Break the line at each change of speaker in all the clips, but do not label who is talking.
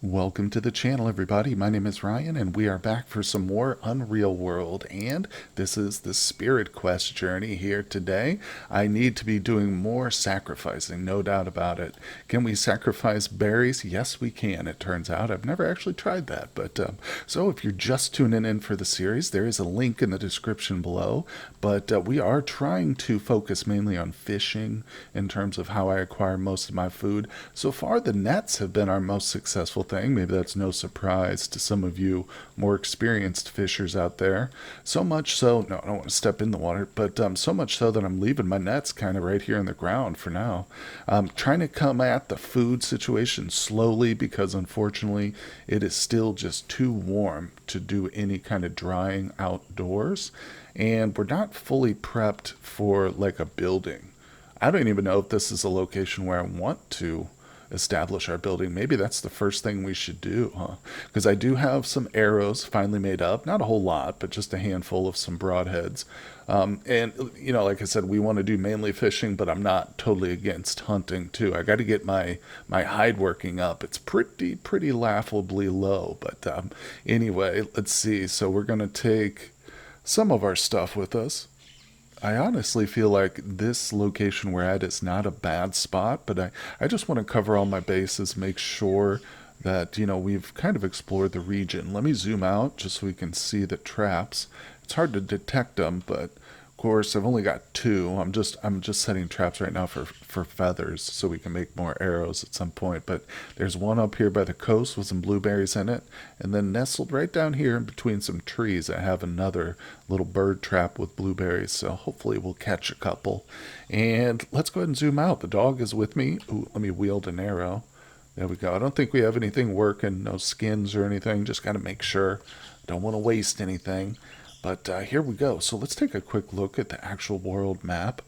Welcome to the channel, everybody. My name is Ryan, and we are back for some more Unreal World. And this is the Spirit Quest journey here today. I need to be doing more sacrificing, no doubt about it. Can we sacrifice berries? Yes, we can, it turns out. I've never actually tried that. So if you're just tuning in for the series, there is a link in the description below. But we are trying to focus mainly on fishing in terms of how I acquire most of my food. So far, the nets have been our most successful thing. Maybe that's no surprise to some of you more experienced fishers out there. So much so, no, I don't want to step in the water, but so much so that I'm leaving my nets kind of right here in the ground for now. I'm trying to come at the food situation slowly because unfortunately it is still just too warm to do any kind of drying outdoors. And we're not fully prepped for like a building. I don't even know if this is a location where I want to establish our building. Maybe that's the first thing we should do, huh? Because I do have some arrows finally made up. Not a whole lot, but just a handful of some broadheads. And like I said, we want to do mainly fishing, but I'm not totally against hunting too. I got to get my hide working up. It's pretty laughably low. But anyway, let's see. So we're gonna take some of our stuff with us. I honestly feel like this location we're at is not a bad spot, but I just want to cover all my bases, make sure that we've kind of explored the region. Let me zoom out just so we can see the traps. It's hard to detect them, but of course I've only got two. I'm just setting traps right now for feathers so we can make more arrows at some point. But there's one up here by the coast with some blueberries in it, and then nestled right down here in between some trees I have another little bird trap with blueberries, so hopefully we'll catch a couple. And let's go ahead and zoom out. The dog is with me. Ooh, let me wield an arrow. There we go. I don't think we have anything working, no skins or anything. Just got to make sure. Don't want to waste anything. But here we go. So let's take a quick look at the actual world map.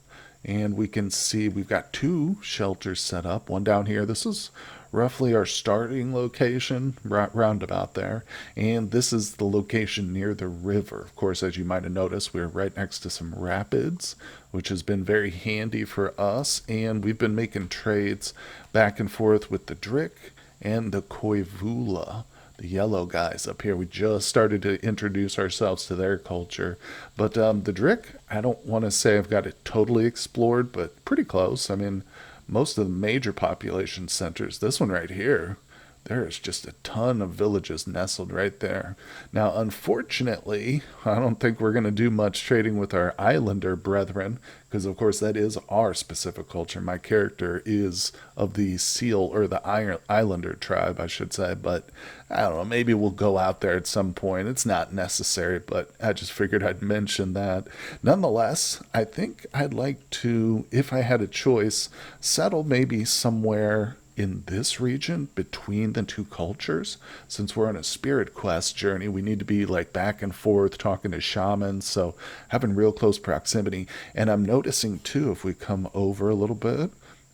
And we can see we've got two shelters set up. One down here. This is roughly our starting location, roundabout there. And this is the location near the river. Of course, as you might have noticed, we're right next to some rapids, which has been very handy for us. And we've been making trades back and forth with the Drick and the Koivula, the yellow guys up here. We just started to introduce ourselves to their culture. But the Drick, I don't want to say I've got it totally explored, but pretty close. I mean, most of the major population centers, this one right here, there is just a ton of villages nestled right there. Now, unfortunately, I don't think we're going to do much trading with our islander brethren, because of course that is our specific culture. My character is of the seal or the islander tribe, I should say. But I don't know, maybe we'll go out there at some point. It's not necessary, but I just figured I'd mention that. Nonetheless, I think I'd like to, if I had a choice, settle maybe somewhere in this region between the two cultures. Since we're on a spirit quest journey, we need to be like back and forth talking to shamans, so having real close proximity. And I'm noticing too, if we come over a little bit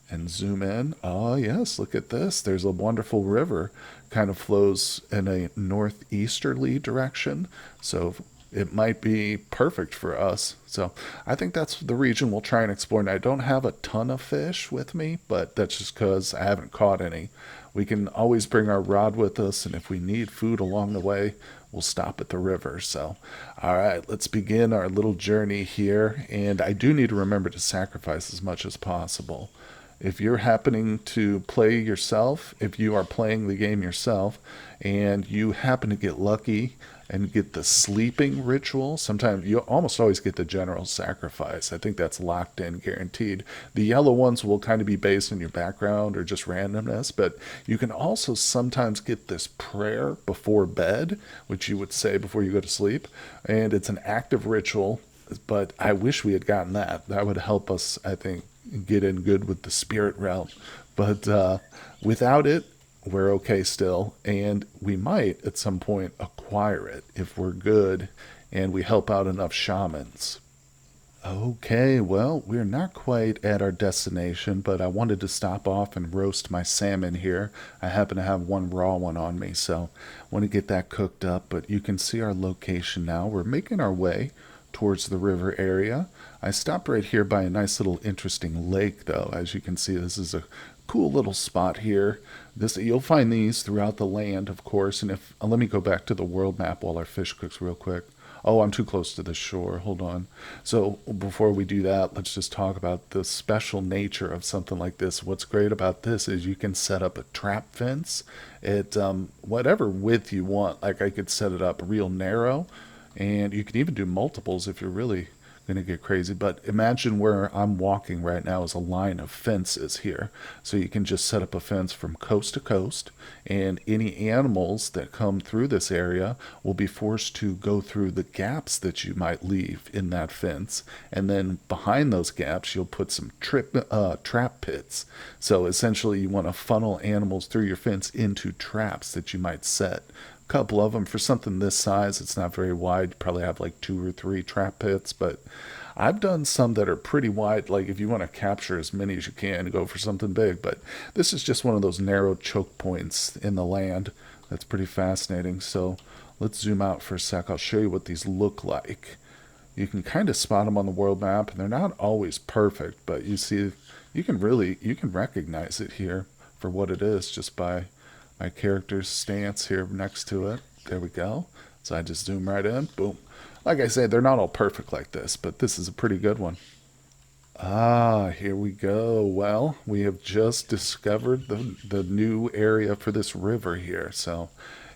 and zoom in, oh yes, look at this, there's a wonderful river, kind of flows in a northeasterly direction, so it might be perfect for us. So I think that's the region we'll try and explore. Now, I don't have a ton of fish with me, but that's just because I haven't caught any. We can always bring our rod with us, and if we need food along the way, we'll stop at the river. So, all right, let's begin our little journey here. And I do need to remember to sacrifice as much as possible. If you're happening to play yourself, if you are playing the game yourself, and you happen to get lucky and get the sleeping ritual, sometimes you almost always get the general sacrifice. I think that's locked in, guaranteed. The yellow ones will kind of be based on your background or just randomness, but you can also sometimes get this prayer before bed, which you would say before you go to sleep, and it's an active ritual. But I wish we had gotten that. That would help us, I think, get in good with the spirit realm. But without it, we're okay still. And we might at some point acquire it if we're good and we help out enough shamans. Okay, well, we're not quite at our destination, but I wanted to stop off and roast my salmon here. I happen to have one raw one on me, so I want to get that cooked up. But you can see our location now. We're making our way towards the river area. I stopped right here by a nice little interesting lake, though. As you can see, this is a cool little spot here. This you'll find these throughout the land, of course. And if let me go back to the world map while our fish cooks real quick. Oh, I'm too close to the shore. Hold on. So before we do that, let's just talk about the special nature of something like this. What's great about this is you can set up a trap fence at whatever width you want. Like I could set it up real narrow, and you can even do multiples if you're really going to get crazy. But imagine where I'm walking right now is a line of fences here. So you can just set up a fence from coast to coast, and any animals that come through this area will be forced to go through the gaps that you might leave in that fence. And then behind those gaps, you'll put some trap pits. So essentially, you want to funnel animals through your fence into traps that you might set. Couple of them for something this size. It's not very wide. You probably have like 2 or 3 trap pits, but I've done some that are pretty wide. Like if you want to capture as many as you can, go for something big. But this is just one of those narrow choke points in the land. That's pretty fascinating. So let's zoom out for a sec. I'll show you what these look like. You can kind of spot them on the world map, and they're not always perfect, but you see, you can recognize it here for what it is just by my character's stance here next to it. There we go. So I just zoom right in. Boom. Like I say, they're not all perfect like this, but this is a pretty good one. Ah, here we go. Well, we have just discovered the new area for this river here. So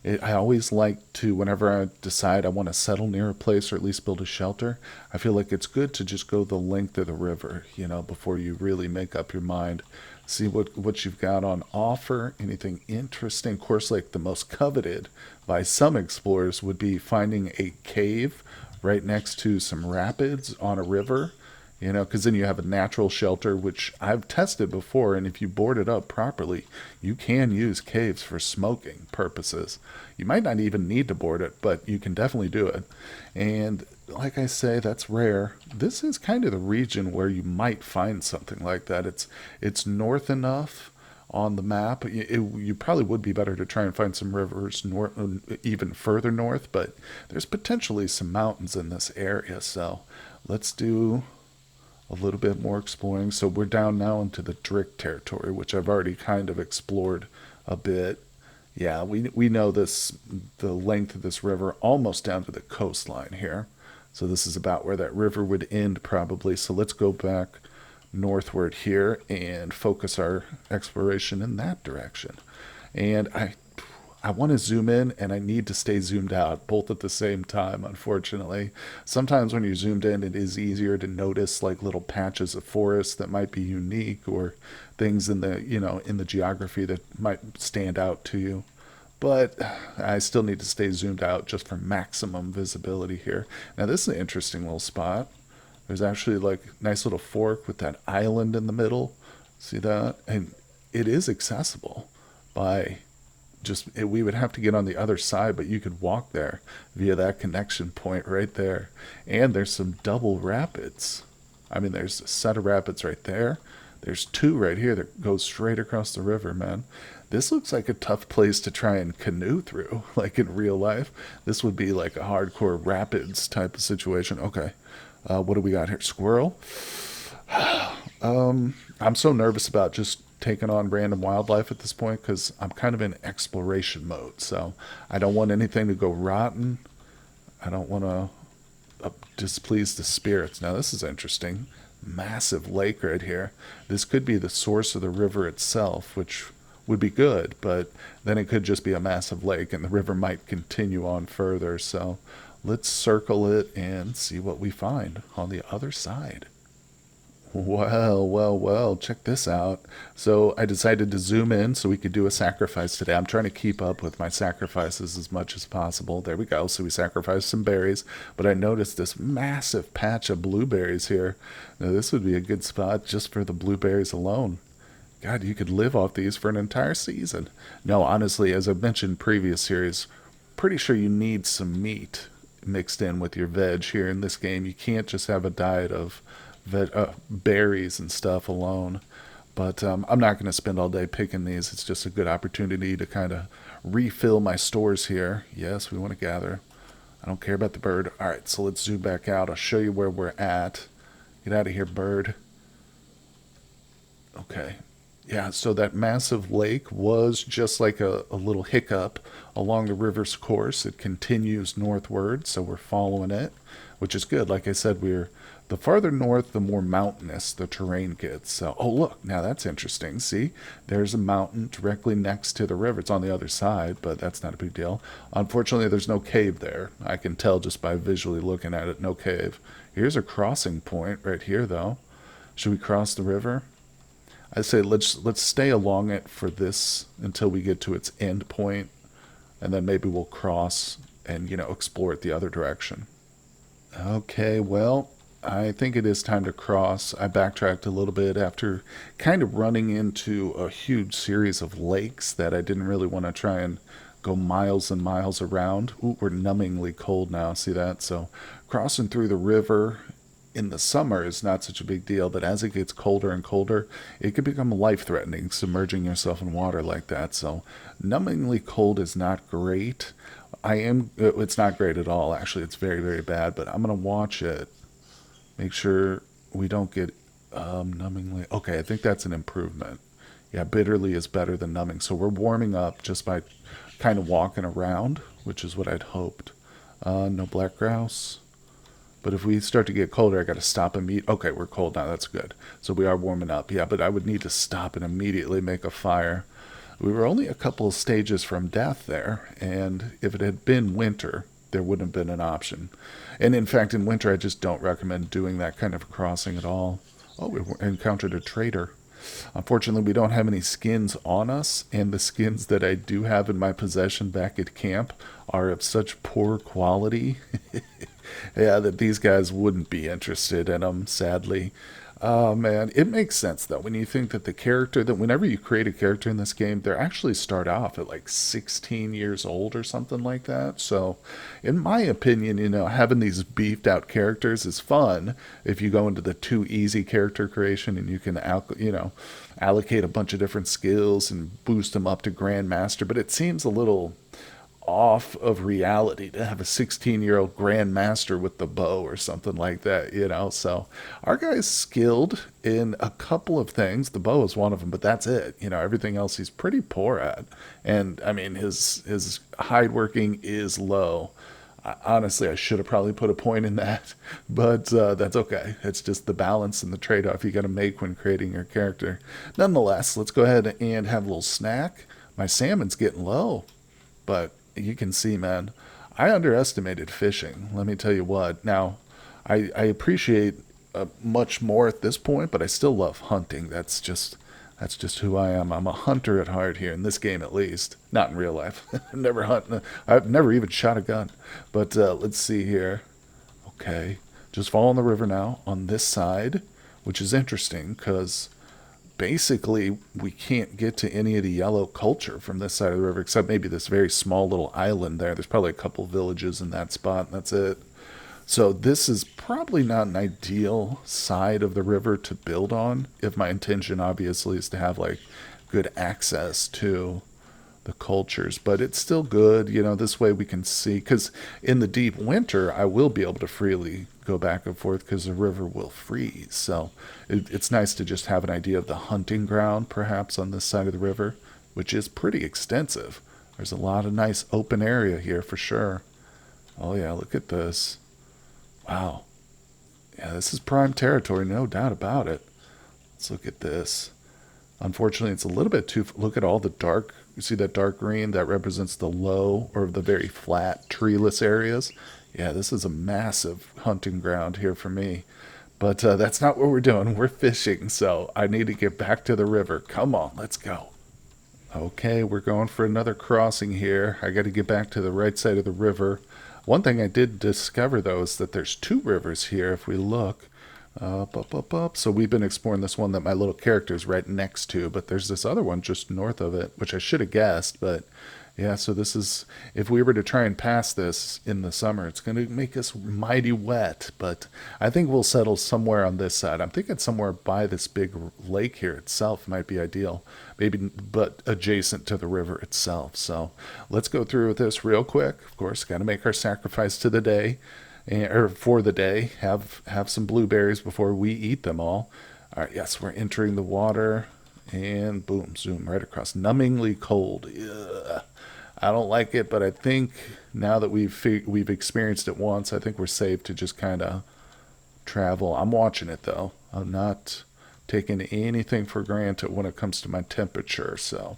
I always like to, whenever I decide I want to settle near a place or at least build a shelter, I feel like it's good to just go the length of the river, before you really make up your mind. See what you've got on offer, anything interesting. Of course, like the most coveted by some explorers would be finding a cave right next to some rapids on a river, because then you have a natural shelter, which I've tested before. And if you board it up properly, you can use caves for smoking purposes. You might not even need to board it, but you can definitely do it. And like I say, that's rare. This is kind of the region where you might find something like that. It's north enough on the map. You probably would be better to try and find some rivers even further north, but there's potentially some mountains in this area. So let's do a little bit more exploring. So we're down now into the Drick territory, which I've already kind of explored a bit. Yeah, we know the length of this river almost down to the coastline here. So this is about where that river would end probably. So let's go back northward here and focus our exploration in that direction. And I want to zoom in and I need to stay zoomed out both at the same time, unfortunately. Sometimes when you're zoomed in, it is easier to notice like little patches of forest that might be unique or things in the geography that might stand out to you. But I still need to stay zoomed out just for maximum visibility here. Now this is an interesting little spot. There's actually like a nice little fork with that island in the middle. See that? And it is accessible by we would have to get on the other side, but you could walk there via that connection point right there. And there's some double rapids. I mean, there's a set of rapids right there. There's 2 right here that go straight across the river, man. This looks like a tough place to try and canoe through, like in real life. This would be like a hardcore rapids type of situation. Okay, what do we got here? Squirrel? I'm so nervous about just taking on random wildlife at this point because I'm kind of in exploration mode. So I don't want anything to go rotten. I don't want to displease the spirits. Now this is interesting. Massive lake right here. This could be the source of the river itself, which would be good, but then it could just be a massive lake and the river might continue on further. So let's circle it and see what we find on the other side. Well, check this out. So I decided to zoom in so we could do a sacrifice today. I'm trying to keep up with my sacrifices as much as possible. There we go. So we sacrificed some berries, but I noticed this massive patch of blueberries here. Now this would be a good spot just for the blueberries alone. God, you could live off these for an entire season. No, honestly, as I've mentioned in previous series, pretty sure you need some meat mixed in with your veg here in this game. You can't just have a diet of berries and stuff alone. But I'm not going to spend all day picking these. It's just a good opportunity to kind of refill my stores here. Yes, we want to gather. I don't care about the bird. All right, so let's zoom back out. I'll show you where we're at. Get out of here, bird. Okay. Yeah, so that massive lake was just like a little hiccup along the river's course. It continues northward, so we're following it, which is good. Like I said, we're the farther north, the more mountainous the terrain gets. So, oh, look, now that's interesting. See, there's a mountain directly next to the river. It's on the other side, but that's not a big deal. Unfortunately, there's no cave there. I can tell just by visually looking at it, no cave. Here's a crossing point right here, though. Should we cross the river? I say let's stay along it for this until we get to its end point, and then maybe we'll cross and explore it the other direction. Okay, well, I think it is time to cross. I backtracked a little bit after kind of running into a huge series of lakes that I didn't really want to try and go miles and miles around. Ooh, we're numbingly cold now. See that? So crossing through the river in the summer is not such a big deal, but as it gets colder and colder, it can become life threatening submerging yourself in water like that. So, numbingly cold is not great. It's not great at all, actually. It's very, very bad, but I'm going to watch it. Make sure we don't get numbingly. Okay, I think that's an improvement. Yeah, bitterly is better than numbing. So, we're warming up just by kind of walking around, which is what I'd hoped. No black grouse. But if we start to get colder, I got to stop and meet. Okay, we're cold now. That's good. So we are warming up. Yeah, but I would need to stop and immediately make a fire. We were only a couple of stages from death there, and if it had been winter, there wouldn't have been an option. And in fact, in winter, I just don't recommend doing that kind of crossing at all. Oh, we encountered a trader. Unfortunately, we don't have any skins on us, and the skins that I do have in my possession back at camp are of such poor quality. Yeah, that these guys wouldn't be interested in them, sadly. Oh man, it makes sense though when you think that the character that whenever you create a character in this game, they actually start off at like 16 years old or something like that. So, in my opinion, having these beefed out characters is fun if you go into the too easy character creation and you can allocate a bunch of different skills and boost them up to grandmaster. But it seems a little off of reality to have a 16-year-old grandmaster with the bow or something like that. So our guy's skilled in a couple of things. The bow is one of them, but that's it. Everything else he's pretty poor at. And I mean, his hide working is low. Honestly, I should have probably put a point in that, but that's okay. It's just the balance and the trade-off you got to make when creating your character. Nonetheless, let's go ahead and have a little snack. My salmon's getting low, but you can see, man, I underestimated fishing. Let me tell you what. Now, I appreciate much more at this point, but I still love hunting. That's just who I am. I'm a hunter at heart here in this game, at least. Not in real life. Never hunt. I've never even shot a gun. But let's see here. Okay, just following the river now on this side, which is interesting because basically we can't get to any of the yellow culture from this side of the river except maybe this very small little island there. There's probably a couple villages in that spot, and that's it. So this is probably not an ideal side of the river to build on if my intention obviously is to have like good access to the cultures, but it's still good. This way we can see, because in the deep winter I will be able to freely go back and forth because the river will freeze. So it's nice to just have an idea of the hunting ground perhaps on this side of the river, which is pretty extensive. There's a lot of nice open area here for sure. Oh yeah, look at this. Wow. Yeah, this is prime territory, no doubt about it. Let's look at this. Unfortunately, it's a little bit too. Look at all the dark. You see that dark green? That represents the low or the very flat, treeless areas. Yeah, this is a massive hunting ground here for me. But that's not what we're doing. We're fishing, so I need to get back to the river. Come on, let's go. Okay, we're going for another crossing here. I got to get back to the right side of the river. One thing I did discover, though, is that there's two rivers here if we look. Up. So we've been exploring this one that my little character is right next to, but there's this other one just north of it, which I should have guessed, but yeah, so this is, if we were to try and pass this in the summer, it's going to make us mighty wet, but I think we'll settle somewhere on this side. I'm thinking somewhere by this big lake here itself might be ideal, maybe, but adjacent to the river itself. So let's go through with this real quick. Of course, got to make our sacrifice to the day. Or for the day, have some blueberries before we eat them all. All right, yes, we're entering the water, And boom, zoom right across. Numbingly cold. Ugh. I don't like it, but I think now that we've experienced it once, I think we're safe to just kind of travel. I'm watching it though. I'm not taking anything for granted when it comes to my temperature. So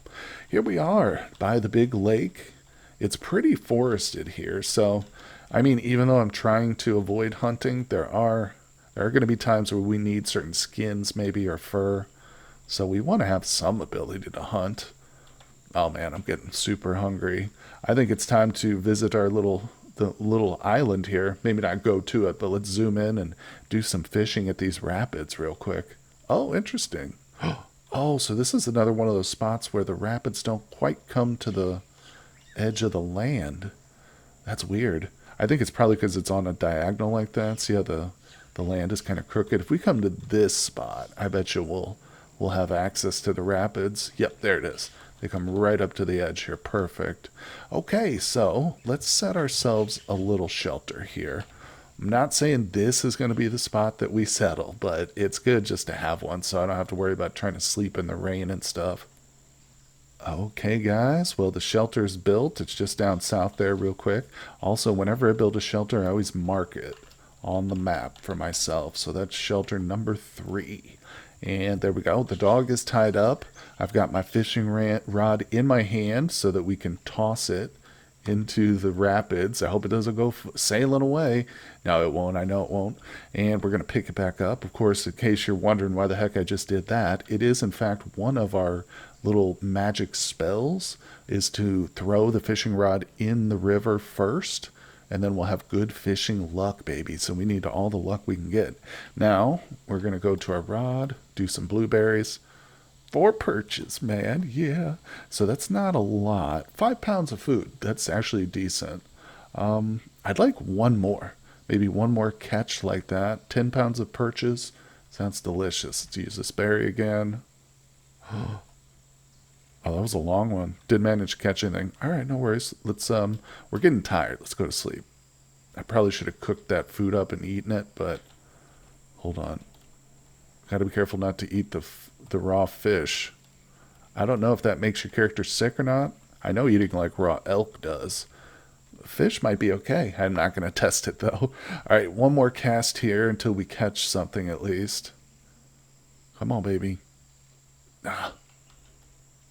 here we are by the big lake. It's pretty forested here. So I mean, even though I'm trying to avoid hunting, there are going to be times where we need certain skins, maybe, or fur. So we want to have some ability to hunt. Oh man, I'm getting super hungry. I think it's time to visit our little island here. Maybe not go to it, but let's zoom in and do some fishing at these rapids real quick. Oh, interesting. Oh, so this is another one of those spots where the rapids don't quite come to the edge of the land. That's weird. I think it's probably because it's on a diagonal like that. See how the land is kind of crooked. If we come to this spot, I bet you we'll have access to the rapids. Yep, there it is. They come right up to the edge here. Perfect. Okay, so let's set ourselves a little shelter here. I'm not saying this is going to be the spot that we settle, but it's good just to have one so I don't have to worry about trying to sleep in the rain and stuff. Okay, guys. Well, the shelter's built. It's just down south there, real quick. Also, whenever I build a shelter, I always mark it on the map for myself. So that's shelter number 3. And there we go. The dog is tied up. I've got my fishing rod in my hand so that we can toss it into the rapids. I hope it doesn't go sailing away. No, it won't. I know it won't. And we're going to pick it back up. Of course, in case you're wondering why the heck I just did that, it is in fact one of our little magic spells is to throw the fishing rod in the river first, and then we'll have good fishing luck, baby. So we need all the luck we can get. Now, we're going to go to our rod, do some blueberries. 4 perches, man. Yeah. So that's not a lot. 5 pounds of food. That's actually decent. I'd like one more. Maybe one more catch like that. 10 pounds of perches. Sounds delicious. Let's use this berry again. Oh, that was a long one. Didn't manage to catch anything. All right, no worries. We're getting tired. Let's go to sleep. I probably should have cooked that food up and eaten it, but hold on. Got to be careful not to eat the raw fish. I don't know if that makes your character sick or not. I know eating like raw elk does. Fish might be okay. I'm not going to test it though. All right, one more cast here until we catch something at least. Come on, baby. Ah,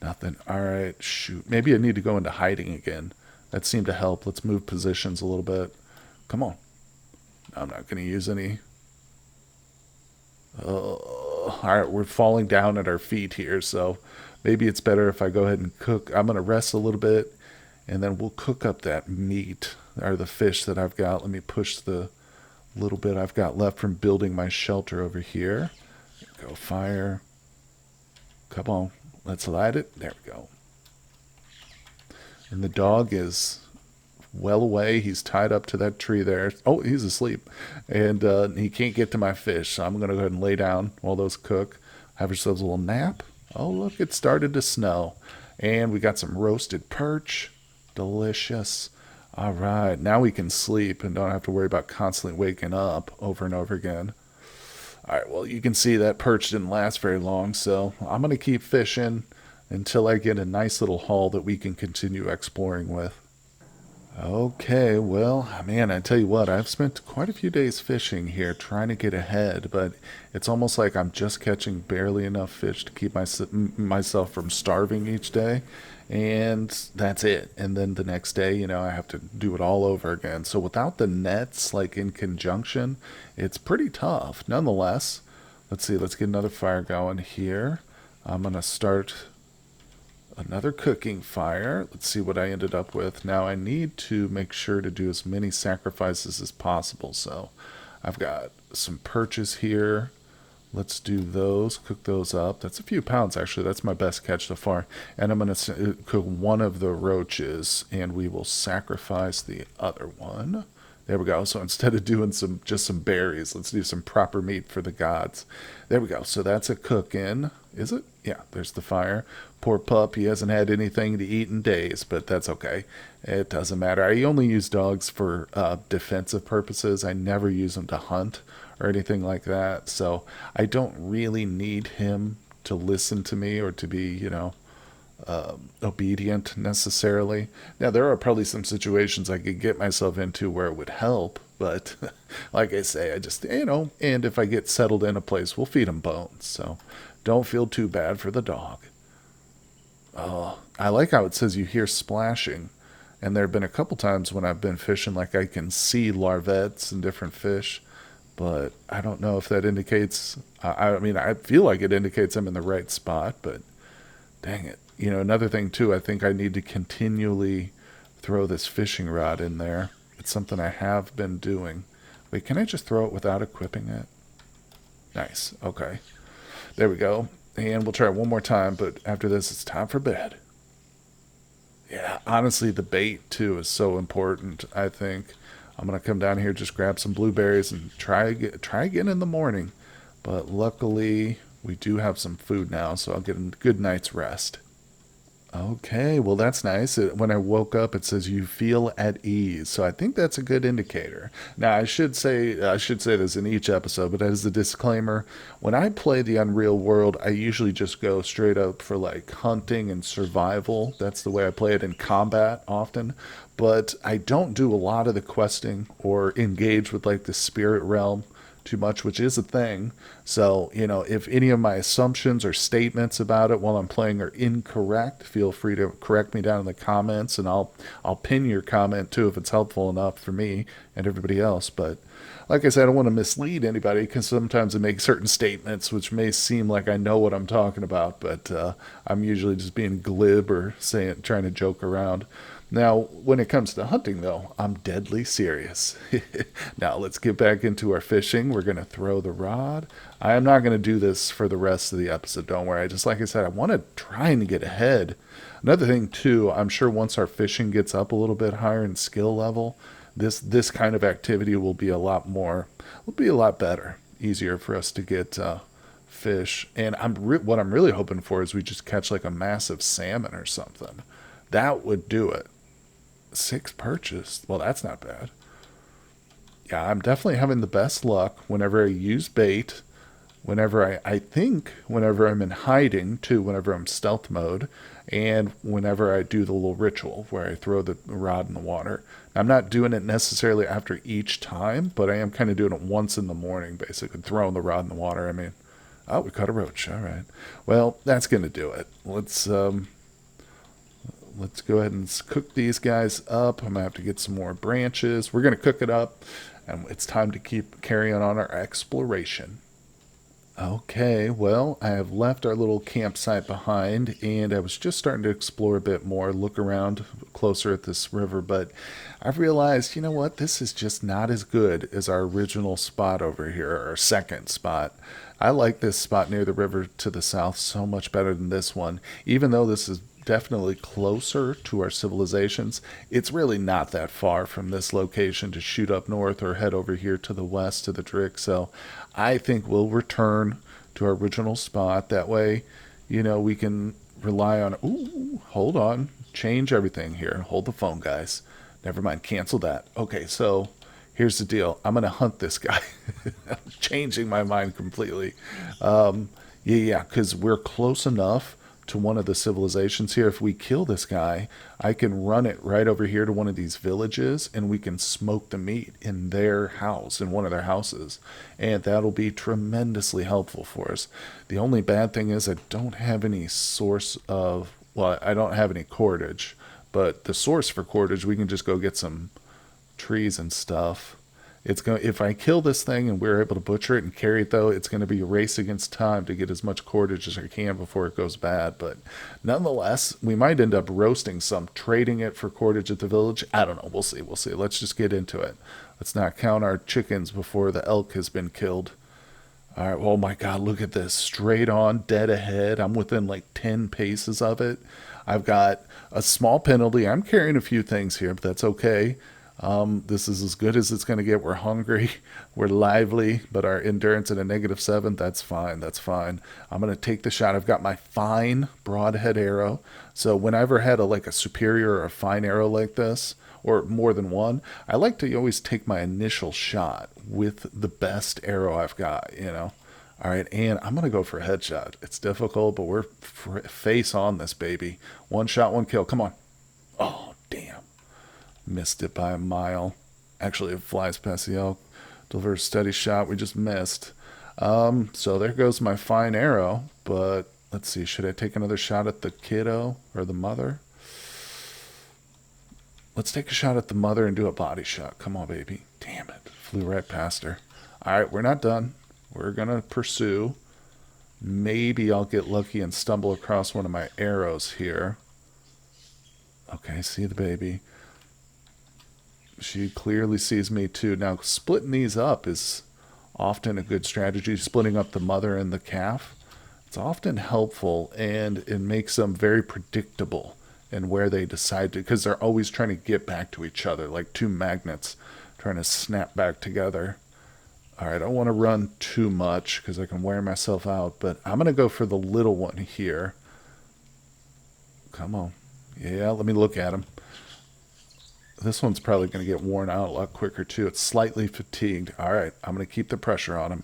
nothing. All right, shoot. Maybe I need to go into hiding again. That seemed to help. Let's move positions a little bit. Come on. I'm not going to use any. All right, we're falling down at our feet here, so maybe it's better if I go ahead and cook. I'm going to rest a little bit, and then we'll cook up that meat or the fish that I've got. Let me push the little bit I've got left from building my shelter over here. Go fire. Come on, let's light it. There we go. And the dog is well away. He's tied up to that tree there. Oh, he's asleep. And he can't get to my fish. So I'm going to go ahead and lay down while those cook. Have yourselves a little nap. Oh, look, it started to snow. And we got some roasted perch. Delicious. All right, now we can sleep and don't have to worry about constantly waking up over and over again. All right, well, you can see that perch didn't last very long, so I'm going to keep fishing until I get a nice little haul that we can continue exploring with. Okay, well, man, I tell you what, I've spent quite a few days fishing here trying to get ahead, but it's almost like I'm just catching barely enough fish to keep myself from starving each day, and that's it. And then the next day, I have to do it all over again. So without the nets, like in conjunction, it's pretty tough. Nonetheless, let's see, let's get another fire going here. I'm going to start another cooking fire. Let's see what I ended up with. Now I need to make sure to do as many sacrifices as possible. So I've got some perches here. Let's do those, cook those up. That's a few pounds actually. That's my best catch so far. And I'm going to cook one of the roaches and we will sacrifice the other one. There we go. So instead of doing just some berries, let's do some proper meat for the gods. There we go. So that's a cook-in. Is it? Yeah, there's the fire. Poor pup, he hasn't had anything to eat in days, but that's okay. It doesn't matter. I only use dogs for defensive purposes. I never use them to hunt or anything like that. So I don't really need him to listen to me or to be, obedient necessarily. Now, there are probably some situations I could get myself into where it would help, but like I say, I just, and if I get settled in a place, we'll feed him bones. So don't feel too bad for the dog. Oh, I like how it says you hear splashing. And there have been a couple times when I've been fishing, like I can see larvettes and different fish, but I don't know if that indicates. I mean, I feel like it indicates I'm in the right spot, but dang it. Another thing too, I think I need to continually throw this fishing rod in there. It's something I have been doing. Wait, can I just throw it without equipping it? Nice. Okay. There we go. And we'll try it one more time, but after this, it's time for bed. Yeah, honestly, the bait too is so important. I think I'm gonna come down here, just grab some blueberries, and try again in the morning. But luckily, we do have some food now, so I'll get a good night's rest. Okay, well that's nice. When I woke up, it says you feel at ease, so I think that's a good indicator. Now, I should say this in each episode, but as a disclaimer, when I play the Unreal World, I usually just go straight up for like hunting and survival. That's the way I play it in combat often. But I don't do a lot of the questing or engage with like the spirit realm too much, which is a thing. So, if any of my assumptions or statements about it while I'm playing are incorrect, feel free to correct me down in the comments, and I'll pin your comment too if it's helpful enough for me and everybody else. But like I said, I don't want to mislead anybody because sometimes I make certain statements which may seem like I know what I'm talking about, but I'm usually just being glib or trying to joke around. Now, when it comes to hunting, though, I'm deadly serious. Now, let's get back into our fishing. We're going to throw the rod. I am not going to do this for the rest of the episode, don't worry. Just like I said, I want to try and get ahead. Another thing, too, I'm sure once our fishing gets up a little bit higher in skill level, this kind of activity will be a lot better, easier for us to get fish. And what I'm really hoping for is we just catch like a massive salmon or something. That would do it. 6 purchased. Well, that's not bad. Yeah, I'm definitely having the best luck whenever I use bait, whenever I'm in hiding, too, whenever I'm stealth mode, and whenever I do the little ritual where I throw the rod in the water. I'm not doing it necessarily after each time, but I am kind of doing it once in the morning, basically, throwing the rod in the water. I mean, oh, we caught a roach. All right. Well, that's going to do it. Let's go ahead and cook these guys up. I'm going to have to get some more branches. We're going to cook it up, and it's time to keep carrying on our exploration. Okay, well, I have left our little campsite behind, and I was just starting to explore a bit more, look around closer at this river, but I've realized, you know what, this is just not as good as our original spot over here, our second spot. I like this spot near the river to the south so much better than this one, even though this is definitely closer to our civilizations. It's really not that far from this location to shoot up north or head over here to the west to the Drick. So I think we'll return to our original spot. That way, we can rely on. Ooh, hold on. Change everything here. Hold the phone, guys. Never mind. Cancel that. Okay, so here's the deal. I'm going to hunt this guy. I'm changing my mind completely. Yeah, because we're close enough to one of the civilizations here. If we kill this guy, I can run it right over here to one of these villages, and we can smoke the meat in their house, in one of their houses, and that'll be tremendously helpful for us. The only bad thing is I don't have any I don't have any cordage, but the source for cordage, we can just go get some trees and stuff. If I kill this thing and we're able to butcher it and carry it, though, it's going to be a race against time to get as much cordage as I can before it goes bad. But nonetheless, we might end up roasting some, trading it for cordage at the village. I don't know. We'll see. Let's just get into it. Let's not count our chickens before the elk has been killed. All right. Oh my God, look at this. Straight on, dead ahead. I'm within like 10 paces of it. I've got a small penalty. I'm carrying a few things here, but that's okay. This is as good as it's going to get. We're hungry, we're lively, but our endurance at a -7, that's fine. That's fine. I'm going to take the shot. I've got my fine broadhead arrow. So whenever I had a superior or a fine arrow like this, or more than one, I like to always take my initial shot with the best arrow I've got. All right, and I'm going to go for a headshot. It's difficult, but we're face on this baby. One shot, one kill. Come on. Oh, damn. Missed it by a mile. Actually, it flies past the elk. Deliver a steady shot. We just missed. So there goes my fine arrow. But let's see. Should I take another shot at the kiddo or the mother? Let's take a shot at the mother and do a body shot. Come on, baby. Damn it. Flew right past her. All right, we're not done. We're going to pursue. Maybe I'll get lucky and stumble across one of my arrows here. Okay, see the baby. She clearly sees me too. Now, splitting these up is often a good strategy. Splitting up the mother and the calf. It's often helpful, and it makes them very predictable in where they decide to, because they're always trying to get back to each other, like two magnets trying to snap back together. All right, I don't want to run too much because I can wear myself out, but I'm going to go for the little one here. Come on. Yeah, let me look at him. This one's probably going to get worn out a lot quicker, too. It's slightly fatigued. All right, I'm going to keep the pressure on him.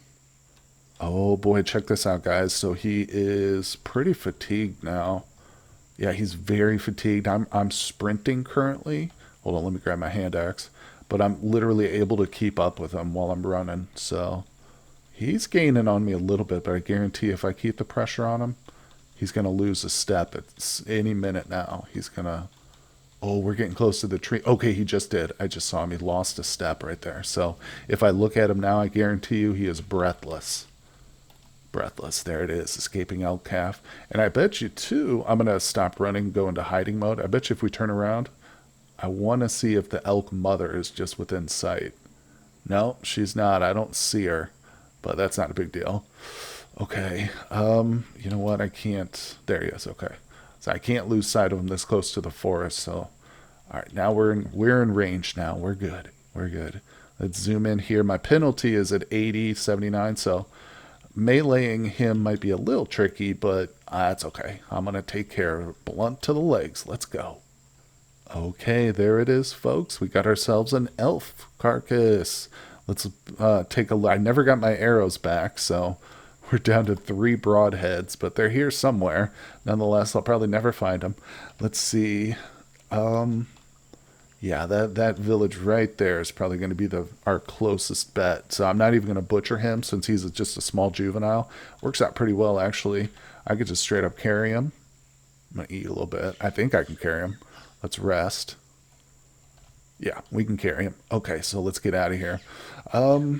Oh, boy, check this out, guys. So he is pretty fatigued now. Yeah, he's very fatigued. I'm sprinting currently. Hold on, let me grab my hand axe. But I'm literally able to keep up with him while I'm running. So he's gaining on me a little bit, but I guarantee if I keep the pressure on him, he's going to lose a step at any minute now. He's going to... Oh, we're getting close to the tree. Okay, he just did. I just saw him. He lost a step right there. So if I look at him now, I guarantee you he is breathless. Breathless. There it is. Escaping elk calf. And I bet you, too, I'm going to stop running, go into hiding mode. I bet you if we turn around... I want to see if the elk mother is just within sight. No, she's not. I don't see her, but that's not a big deal. Okay. You know what? I can't. There he is. Okay. So I can't lose sight of him this close to the forest. So, all right. Now we're in range. Now we're good. We're good. Let's zoom in here. My penalty is at 80, 79. So meleeing him might be a little tricky, but that's okay. I'm gonna take care of it. Blunt to the legs. Let's go. Okay, there it is, folks. We got ourselves an elf carcass. Let's take a look. I never got my arrows back, so we're down to 3 broadheads, but they're here somewhere. Nonetheless, I'll probably never find them. Let's see. Yeah, that village right there is probably going to be our closest bet. So I'm not even going to butcher him since he's just a small juvenile. Works out pretty well, actually. I could just straight up carry him. I'm going to eat a little bit. I think I can carry him. Let's rest. Yeah, we can carry him. Okay, so let's get out of here. I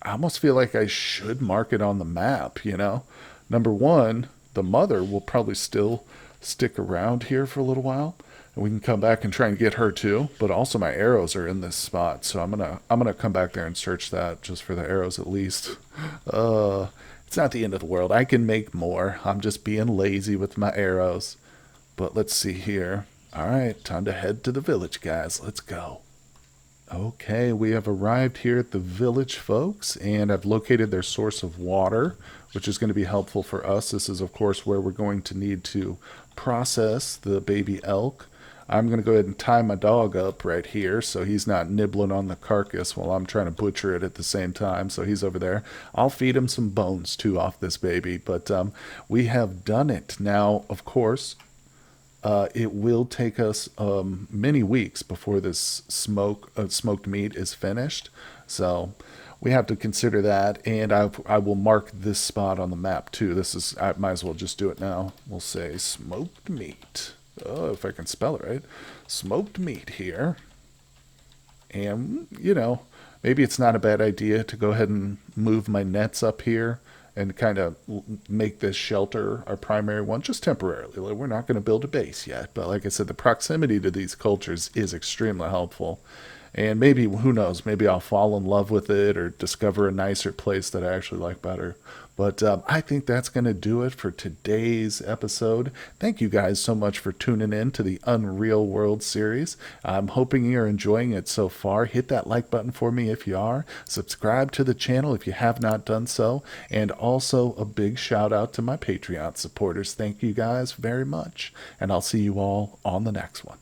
almost feel like I should mark it on the map, you know? Number one, the mother will probably still stick around here for a little while, and we can come back and try and get her too. But also my arrows are in this spot, so I'm gonna come back there and search that just for the arrows at least. It's not the end of the world. I can make more. I'm just being lazy with my arrows. But let's see here. All right, time to head to the village, guys. Let's go. Okay, we have arrived here at the village, folks, and I've located their source of water, which is going to be helpful for us. This is, of course, where we're going to need to process the baby elk. I'm going to go ahead and tie my dog up right here so he's not nibbling on the carcass while I'm trying to butcher it at the same time. So he's over there. I'll feed him some bones, too, off this baby. But we have done it. Now, of course... it will take us many weeks before this smoked meat is finished. So we have to consider that. And I will mark this spot on the map too. I might as well just do it now. We'll say smoked meat. Oh, if I can spell it right. Smoked meat here. And, you know, maybe it's not a bad idea to go ahead and move my nets up here and kind of make this shelter our primary one, just temporarily. We're not going to build a base yet, but like I said, the proximity to these cultures is extremely helpful. And maybe, who knows, maybe I'll fall in love with it or discover a nicer place that I actually like better. But I think that's going to do it for today's episode. Thank you guys so much for tuning in to the UnReal World series. I'm hoping you're enjoying it so far. Hit that like button for me if you are. Subscribe to the channel if you have not done so. And also a big shout out to my Patreon supporters. Thank you guys very much. And I'll see you all on the next one.